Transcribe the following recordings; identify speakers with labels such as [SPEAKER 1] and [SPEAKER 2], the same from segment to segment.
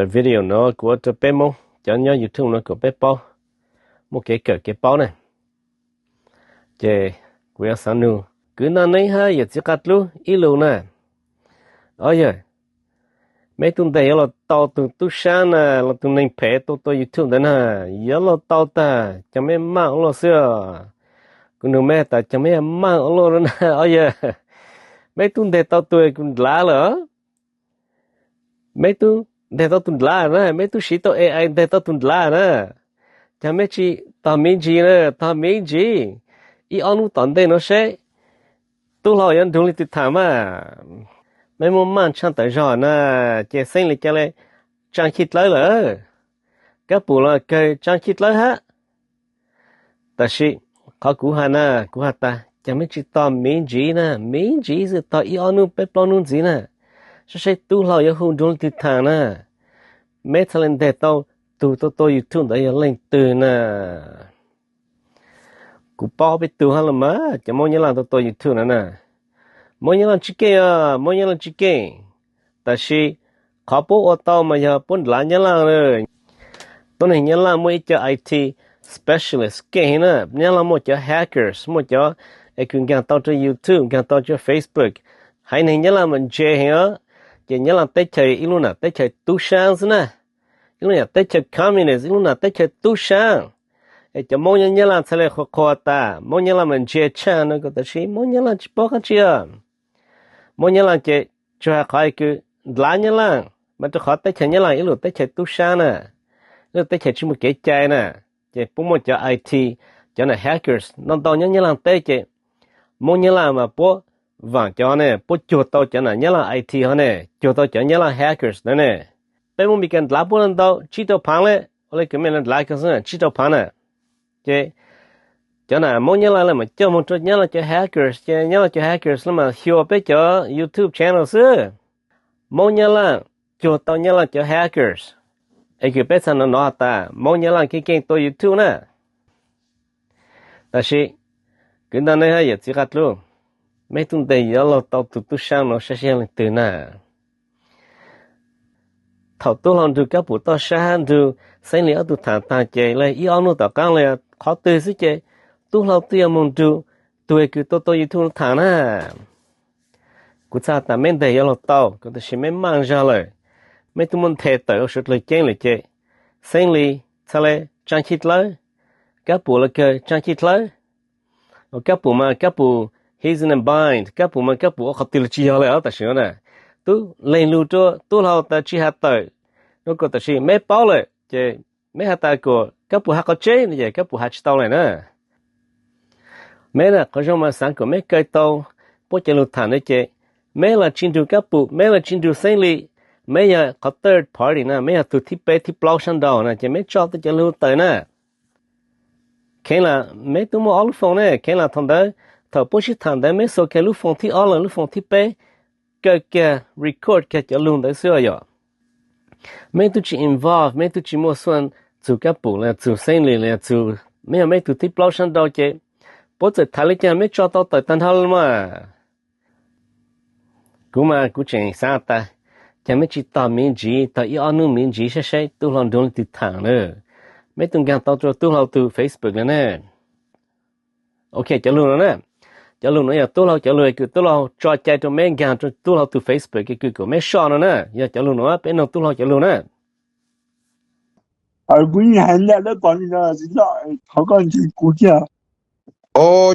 [SPEAKER 1] le video nó của tôi bé mông cho nhớ YouTube nó của bé bao một cái bao này chè của sáng nu cứ nó này ha giờ chỉ cắt luôn ít luôn nè ôi giời mấy tuần đây là tao tu sáng nè là tuần này phê tôi YouTube đấy nè giờ là tao ta cho mấy mạng lo xưa cũng được mấy ta cho mấy mạng lo rồi nè ôi giời mấy tuần đây tao tôi cũng lá lỡ mấy tuần đây tao tuần lá nè mấy tuần sĩ tao AI đây tao tuần lá nè cho mấy chị tao mấy gì nè tao mấy gì ý ông tận đây nó sẽ tu lo yên đúng lịch thảm à mấy món ăn chẳng tới rồi nè chế sinh lịch cho lại chẳng khít lấy lỡ các bộ là cây chẳng khít lấy hết ta sĩ có cú hà nè cú hà ta cho mấy chị tao mấy gì nè mấy gì rồi tao ý ông bé bao nhiêu gì nè sẽ tu lo yên hùng đúng lịch thảm nè mấy thằng lên đây tao tu YouTube đấy lên từ nè cú bao biết tu hả mà cho mỗi nhà làm tôi YouTube nè mỗi nhà làm chicken ta sĩ khó bố ô tô mà giờ bốn lá nhà làm rồi tôi này nhà làm mỗi cho IT specialist cái nè nhà làm một cho hackers một cho ai cũng gan tao cho YouTube gan tao cho Facebook hay này nhà làm mình chơi hả chỉ nhà làm tết chơi luôn nè tết chơi tu sang nè luôn nè tết chơi communist luôn nè tết chơi tu sang cho mỗi nhà làm sẽ khó ta mỗi nhà làm mình chơi chán nó có ta sĩ mỗi nhà làm chỉ bao cái chưa mỗi nhà làm chơi cho khai cứ lá nhà làm mà tôi khó tới chơi nhà làm lúc tới chơi tu sang nè lúc tới chơi chỉ một cái chơi nè chơi bố một cho IT cho là hackers nó tao nhà làm tới chơi mỗi nhà làm mà bố vàng cho nè bố chuột tao cho là nhà làm IT họ nè chuột tao cho nhà làm hackers nữa nè bây giờ mình cần lá bố lên tao chỉ tao phang lên lấy cái mình lại cái gì chỉ tao phang nè chơi cho nên mỗi nhà là mà cho một chút nhà là cho hackers cho nhà là cho hackers mà hiểu biết cho YouTube channel xưa mỗi nhà là cho tao nhà là cho hackers ấy cái biết sao nó nói ta mỗi nhà là cái kênh tôi YouTube nè ta sĩ cái đó này hay chỉ cắt luôn mấy tuần đây giờ là tao tu sang nó sẽ lên từ nè thầu tu làm được các bộ tao sang được sinh lý ở tu thằng ta chơi lại ý ông nó tao căng lại khó từ xí chơi tu lâu tiền mong tu tuổi cứ tôi YouTube thằng nè cú cha ta men đây lo tao có thể xem mang ra rồi mấy tụi mình thể tới sự lời chơi lời chơi sinh lý sao lại trang chít lấy các bộ là cái trang chít lấy các bộ mà các bộ he's in a bind các bộ mà các bộ họ tiêu chi lại ở tại sao nè tu lên lưu cho tu lâu ta chỉ hạt tới nó có thể xem mấy bao lại chơi mấy hạt ta của các bộ hạt có chơi như vậy các bộ hạt tao này nè mấy là có trong mà sáng của mấy cây tàu bố chơi lụt thản đấy chơi mấy là chuyên注các bộ mấy là chuyên注sinh lý mấy là có third party nè mấy là tụi thiết bị thiết bao sang đầu nè chơi mấy cho tới chơi lụt tới nè cái là mấy tụi mua áo phông nè cái là thằng đấy thằng bố chỉ thằng đấy mấy số cái lụt phông thiết áo là lụt phông thiết bị cái record cái chơi lụt đấy xưa rồi mấy tụi chỉ involve mấy tụi chỉ mua xuân chủ các bộ là chủ sinh lý là chủ mấy tụi thiết bao sang đầu chơi bố giờ thà lấy cha mấy cho tao tới tân hal mà cú chẳng sao ta cha mấy chỉ tao miễn gì tao ý anh nuôi miễn gì sẽ tu làm đúng từ thằng nữa mấy tuần gần tao cho tu làm từ Facebook nữa nè ok cho luôn nữa nè tu làm cho luôn cứ tu làm cho chạy cho mấy gần cho tu làm từ Facebook cái cứ mấy short nữa nè giờ cho luôn nữa bên nào tu làm cho luôn nè
[SPEAKER 2] ở bên này là còn là gì đó họ còn chỉ cú kia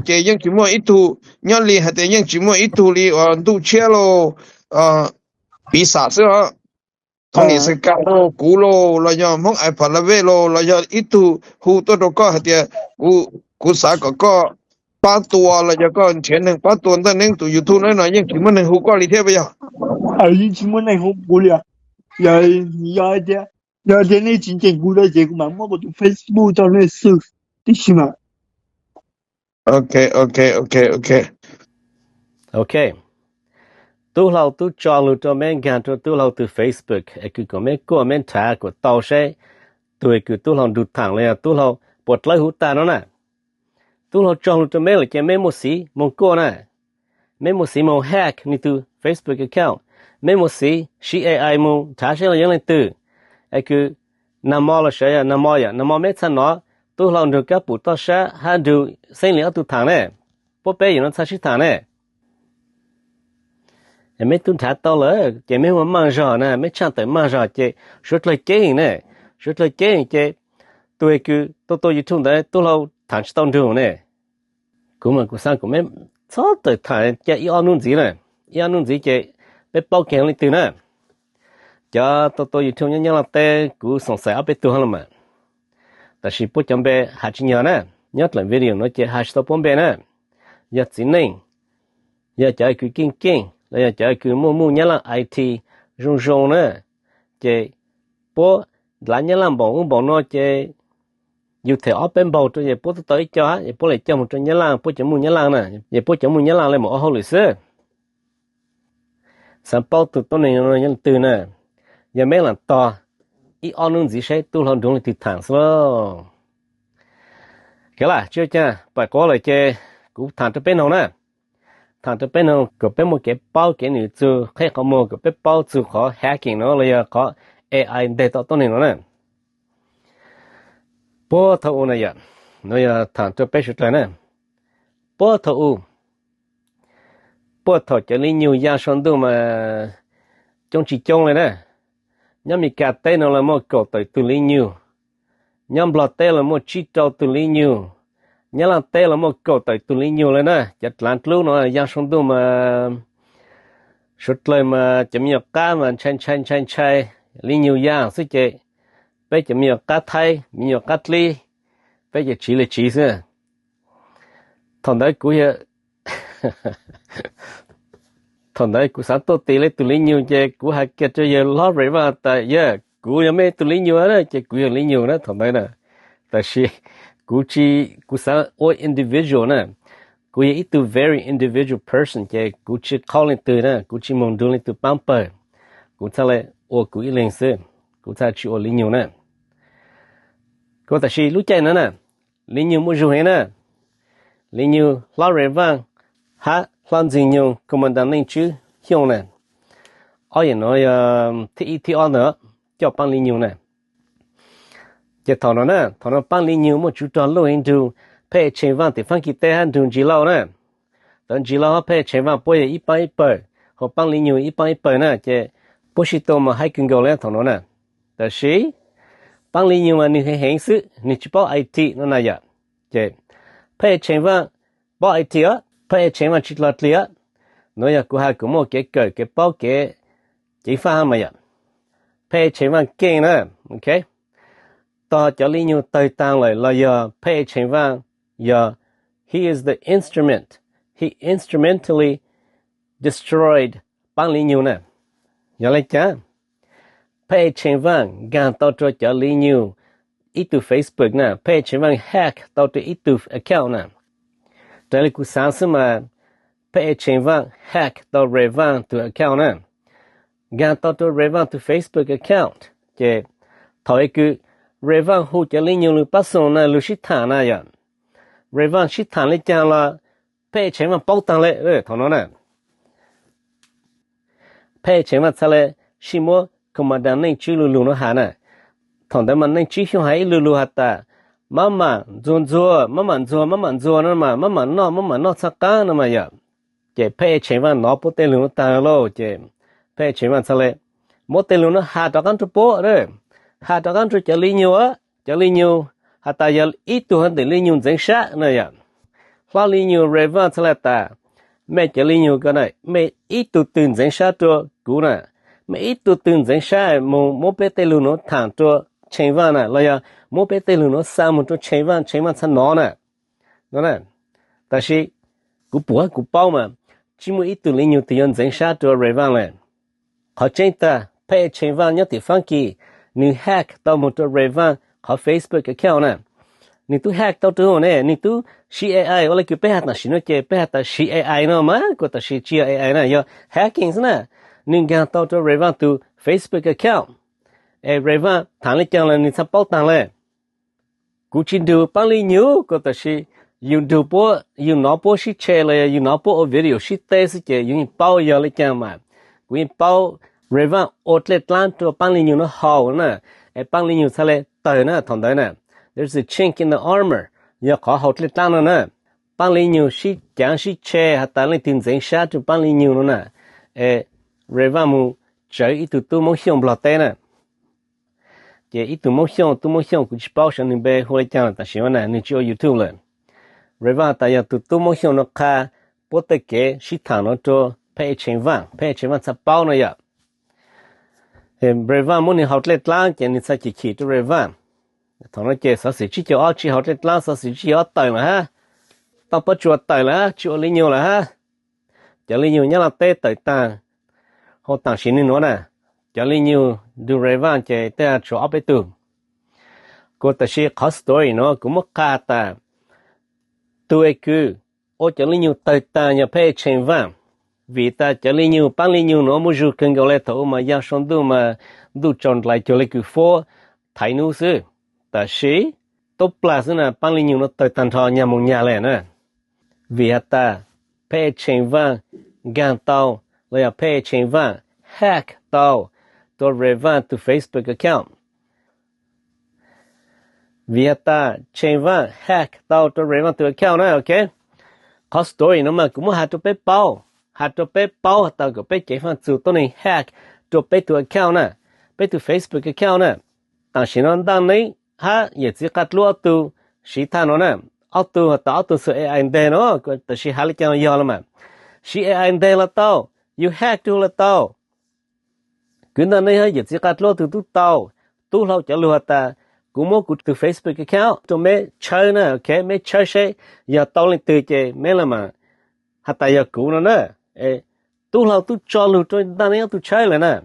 [SPEAKER 3] chế những chỉ mua ít thu nhớ li hạt những chỉ mua ít thu li tu chia lo bị sát rồi thằng này sẽ cắt lo cú lo là do mong ai phải là về lo là do ít thu hu tôi đâu có hạt cú sát có ba tua là do có tiền nên ba tua ta nên tu YouTube nói những chỉ mua nên hu có li thế bây giờ
[SPEAKER 2] những chỉ mua nên hu cú li giờ này chính chính cú là gì mà mua một Facebook cho nên sự tí xíu mà
[SPEAKER 1] Okay. Tu lâu tu cho lu cho men gan tu lâu từ Facebook, cứ có men của men thả của tao sẽ tuổi cứ tu lâu đụt thẳng lên tu lâu bột lấy hút ta nó nè. Tu lâu cho lu cho men là cái men một xí mong cô nè. Men một xí mong hack ni tu Facebook account. Men một xí AI mong thả sẽ là những lên từ. ไอ้คือนามอละใช่นามอไม่ทันเนาะตัวเราดูกับปุตตะชะหาดูเส้นเหลืองตุทางเนี่ยพวกเป้อยู่นั่นซะชิทางเนี่ยไอ้ไม่ตุนทัดต่อเลยเจไม่ว่ามังจอนะไม่ช่างแต่มังจอเจชุดเลยเก่งเนี่ยชุดเลยเก่งเจตัวคือตัวอยู่ทุ่งแต่ตัวเราทางชิต้องดูเนี่ยกูมันกูสร้างกูไม่ชอบแต่ทางเจอีออนุ่นจีเนี่ยอีออนุ่นจีเจไปเป่าแกงเลยตื่นนะจะตัวอยู่ทุ่งยังละแต่กูสงสัยเอาไปตัวหันละมั้งแต่สิพูดจำเป็นหาจริงนะยัดหลังวิดีโอเนาะเจหาตัวปนเป็นนะยัดสินิ่งยัดใจคือเก่งแล้วยัดใจคือมู่ยัดหลังไอทีรงๆนะเจพอหลังยัดหลังบอกเนาะเจอยู่แถวเป็นเบาตัวเจพอตัวอีจ้าเจพอเลยจำตัวยัดหลังพอจำมู่ยัดหลังนะเจพอจำมู่ยัดหลังเลยหมอเอาเลยสิสัมปตัวนี้เรายังตื่นนะยังไม่หลังต่ออีออนุ่นสิใช้ตัวเราดูในทิศทางซะcái là chưa cha phải có lời chê cũng thằng cho bên nào nè thằng cho bên nào có bên một cái bao cái nữ chưa hay có một cái bên bao chưa có hacking nó là có AI để tạoตัวนี้nó nè bố thầu này ya nó ya thằng cho bên chút nè bố thầu cho lý nhiều gia sản đồ mà trong chỉ trong này nè nhóm mình cả tên nó là một cậu tới từ lý nhiều nhóm lọt tê là một chi trâu từ lý nhiều nhớ là tê là một cậu tới từ lý nhiều lên nè chặt lăn lúc nó giang sông đu mà sụt lời mà chấm nhọc cá mà chay lý nhiều giang suy chế bây chấm nhọc cá thay nhọc cá ly bây giờ chỉ là chỉ thôi thằng đấy cú ya thằng đấy cú sáng tốt tỷ lệ từ lý nhiều chế cú hay kết cho giờ lo rồi mà tại giờ cú ya mấy từ lý nhiều đó chế cú ya lý nhiều đó thằng đấy nè tại vì cú sáng all individual nè cú ya ít từ very individual person chế cú chỉ calling từ nè cú chỉ mong đuổi từ pamper cú thay lại ô cú ít lên sự cú thay chỉ ô lý nhiều nè cú tại vì lúc chạy nữa nè lý nhiều mua rồi nè lý nhiều lo rồi vang ha lan gì nhiều commandant nên chứ hiểu nè ở đây nói thì ở nữa cho bằng lý nhiều nè chỉ thằng nó bằng lý nhiều một chút tròn lâu into pay trên vang thì phân kỳ tế hành đường chỉ lâu nè tận chỉ lâu pay trên vang bây giờ ít bơi họ bằng lý nhiều ít bơi nè chỉ bố sĩ tô mà hay kinh cầu lên thằng nó nè tại vì bằng lý nhiều mà你很现实你去报 IT 那呀chỉ pay trên vang报 IT á phải trên mà chỉ lọt liệt nói là cô hai cũng một cái cởi cái bao cái chỉ pha mà vậy phải trên mà kênh nữa ok tao cho lý nhiều tay tăng lại là giờ phải trên mà giờ he is the instrument he instrumentally destroyed bằng lý nhiều nè giờ lại chả phải trên mà gan tao cho lý nhiều ít từ Facebook nè phải trên mà hack tao cho ít từ account nèแต่เลยกูสร้างขึ้นมาเพื่อเชื่อว่า hack ตัว relevant ตัว account นั้นการตัว relevant ตัว Facebook account เจ้าถ้าคือ relevant หูจะเลี้ยงหรือปัสสาวะหรือชิดฐานนะอย่าง relevant ชิดฐานเลยจังละเพื่อเชื่อว่าป้องกันเลยเท่านั้นนะเพื่อเชื่อว่าทะเลชิโมก็มาดันในชื่อลูนะฮะนะตอนนั้นมันในชื่อหายลูฮัตตา妈妈做慢慢做那嘛慢慢闹擦干那么呀这配千万拿不得了当咯这配千万出来没得了下到干出波了下到干出这里牛下到要一度很得里牛真杀那呀花里牛 river 出来的没这里牛个呢没一度真真杀着股呢没一度真真杀没被得了no躺着千万呢了呀莫被对路nó sao một chỗ千万thân nó nè但是กู包嘛只么一度零有的人真杀着瑞万嘞เขา真的配千万有地方去你 hack 到một chỗ瑞万เขา Facebook account nè你都 hack 到之后呢你都 CAI 我来叫背下那是那个背下的 CAI 呢嘛个的是 GAI 呢要 hacking 呢你讲到这瑞万到 Facebook account 瑞万谈了讲了你才包单嘞กูชินดูปังลีนิวก็แต่สิยูดูปอยูนอปอสิแชร์เลยยูนอปอวิดีโอสิเตสิเจยูเป้ายอเลยจังมากูเป้า Reva outlet lan to panglinyo no how na e panglinyo sale tayo na thonday na there's a chink in the armor ya kha outlet lan na panglinyo shi jang shi che hata lin tin zeng sha to panglinyo no na e Reva mu chai itu tu mo hyong bla te na je itu mo hyong ku chi pao shan ni be ho chang ta shi na ni cho YouTube le Reva ta ya tu mo hyong no kha pote ke shi tha no to pe chen van sa pao no ya Breva muốn đi học lết lang cho nên sẽ chỉ cho Breva. Thằng nó chơi sao sĩ chỉ cho chỉ học lết lang sao sĩ chỉ học tài mà ha. Tao bắt chuột tài là chuột lấy nhiều là ha. Cho lấy nhiều nhá là tê tài ta. Họ tặng xin nữa nè. Cho lấy nhiều đưa Breva chơi tê chuột áp tường. Cô ta sẽ có story nó cũng mất cả ta. Tôi cứ ô cho lấy nhiều tài ta nhà phê trên vàng. Vì ta cho lý nhiều bán lý nhiều nó mua rượu cần gọi là thấu mà giao xong đu mà đu tròn lại cho lấy cứ phố thấy nụ sư ta sĩ tốt là sư nè bán lý nhiều nó tới tàn thọ nhà một nhà lẻ nè vì ta phê trên vang gan tao là phê trên vang hack tao to revan to Facebook account vì ta trên vang hack tao to revan to account nè ok có story nó mà cũng hạt cho bé bao hạt cho bé bao tao có bé chế phản chủ tôi này hack cho bé to account nè bé to Facebook account nè tao xin nó đang này ha giờ chỉ cắt lúa tu sĩ than nó nè auto sự AI đây nó tao sĩ hali cho nó giờ mà sĩ AI đây là tao you hack tu là tao cứ đang này giờ chỉ cắt lúa tu tu lâu cho lúa ta cũng muốn từ Facebook account cho mấy chơi nè ok mấy chơi sẽ giờ tao lên từ chế mấy là mà hạt tài giờ cũ nó nè tu lâu tu cho lúa cho đang này tu chơi lại nè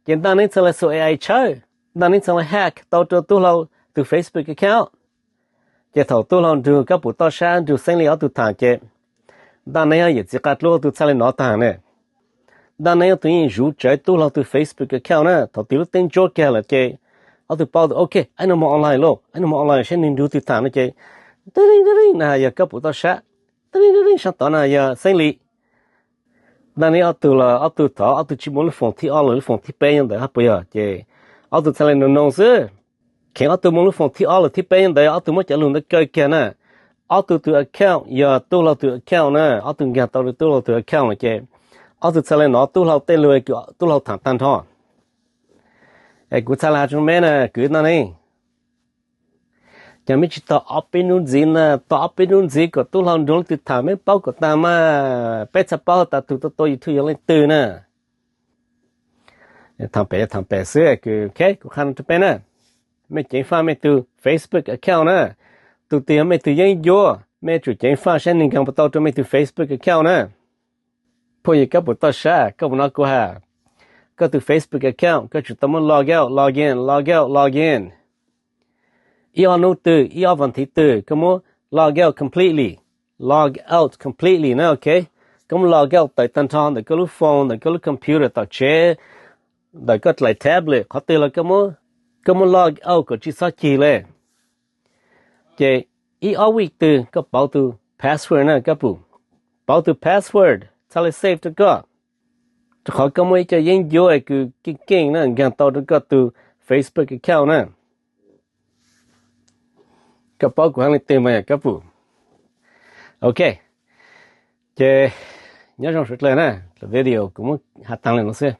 [SPEAKER 1] hiện đang này sẽ là số AI chơi đang này sẽ là hack tao cho tu lâu từ Facebook account chế thầu tu lâu từ các bộ tao sang từ sinh lý ở từ thằng chế đang này giờ chỉ cắt lúa từ sau này nó thằng nè đang này tự nhiên rủ chơi tu lâu từ Facebook account nè thầu tiêu tên cho kia là chế ở từ bao ok anh nó online lo anh nó online sẽ nênดูtừ thằng nó chế đây nè giờ các bộ tao sang đây sang tao nè giờ sinh lý đang này ở từ thọ ở từ chỉ muốn phòng thi online phòng thi bé như vậy hả bây giờ chế ở từ sau này nó nông sư khi ở từ muốn phòng thi online thi bé như vậy ở từ mới trả luôn được chơi kia nè ở từ account giờ tu lâu từ account nè ở từ nhà tao tu lâu từ account này chế ở từ sau này nó tu lâu tên lười tu lâu thẳng tan thôiกูทลาจนแม่น่ะคือนั่นเองจะไม่ใช่ต่ออเป็นนู่นจีน่ะต่อเป็นนู่นจีก็ตู้เราโดนติดถามไม่เป้าก็ตามมาเป็ดจะเป้าแต่ตัวอยู่ที่ยังเล่นตื่นน่ะทำไปเสื้อคือโอเคกูขันจะเป็นน่ะไม่เจ๋งฟ้าไม่ตัว Facebook account น่ะตัวเตียไม่ตัวยังยัวไม่จุดเจ๋งฟ้าเช่นนึงกันพอตัวไม่ตัว Facebook account น่ะพออย่างกับตัวชาก็มันก็ฮะก็ตัว Facebook account ก็จุดต้องlog in อีอันนู้นตัวอีอันวันที่ตัวก็มัน log out completely นะโอเคก็มัน log outแต่ตั้งทอนแต่ก็รู้ phone แต่ก็รู้ computer แต่เชแต่ก็หลาย tablet เขาตัวแล้วก็มัน log out ก็จีสักทีเลยเจอีอันวีกตัวก็เป่าตัว password นะก็ปุ๊บเป่าตัว password ถ้าเลย save ตัวก็เขาก็ไม่จะยังย่อยคือเก่งๆนะการต่อก็ตัว Facebook account นะก็เป้ากูหันเลยเต็มมาก็ปุ๊บโอเคเจยังจงสุดเลยนะวิดีโอกูมึงหัดตั้งเลยนะเสีย